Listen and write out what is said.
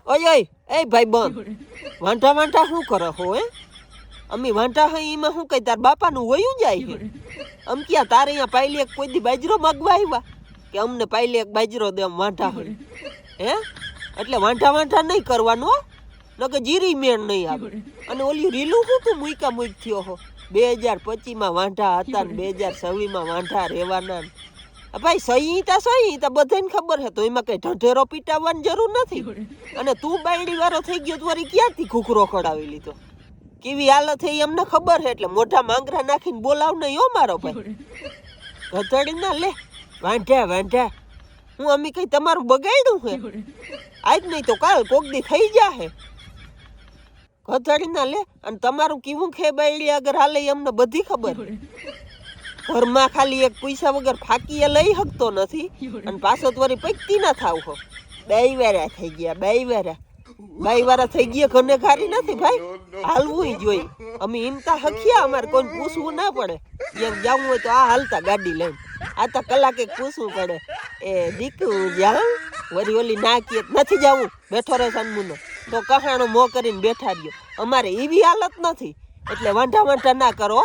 ઓય ઓય એ ભાઈ બંધ વાંઢા વાંઢા શું કરે હો હે અમે વાંઢા હઈ એમાં શું કઈ તાર બાપાનું વયું જાય છે અમ ક્યાં તારે અહીંયા પાયલી એક કોઈ દી બાજરો માગવા આવ્યા કે અમને પાયલી એક બાજરો દે આમ વાંઢા હઈ હે એટલે વાંઢા વાંઢા નહીં કરવાનું હો નકે જીરી મેણ નહીં આવે અને ઓલી રીલું શું તું મૂકા મૂક થયો હો 2025 વાંઢા હતા ને 2026 વાંઢા રહેવાના ભાઈ સહી તા બધાને ખબર હે તો એમાં કઈ ઢંઢેરો પીટાવવાની જરૂર નથી અને તું બાયડી વાળો થઈ ગયો તો વળી ક્યાંથી ઘૂકરો ખડાવી લીધો કેવી હાલત થઈ અમને ખબર હે એટલે મોઢા માંગરા નાખીને બોલાવ નહીં હો મારો ભાઈ ગધડી ના લે વાંઢા હું અમે કઈ તમારું બગાડ્યું હે આજ નહીં તો કાલ કોક દી થઈ જાહે ગધડી ના લે અને તમારું કેવું ખે બાયડી આગળ હાલે અમને બધી ખબર ઘરમાં ખાલી એક પૈસા વગર ફાકીએ લઈ શકતો નથી અને પાછો વળી પૈકી ના થાવ હો બે વારા થઈ ગયા થઈ ગયા ઘરને ખારી નથી ભાઈ હાલવું જોઈ અમે હિમતા હખિયા અમારે કોઈ પૂછવું ના પડે જેમ જવું હોય તો આ હાલતા ગાડી લઈને આ તો કલાકે પૂછવું પડે એ દીકુ જાઉં વળી ઓલી ના કે નથી જવું બેઠો રહે સન્મુનો તો કહાણો મો કરીને બેઠા રહ્યો અમારે એવી હાલત નથી એટલે વાંઢા ના કરો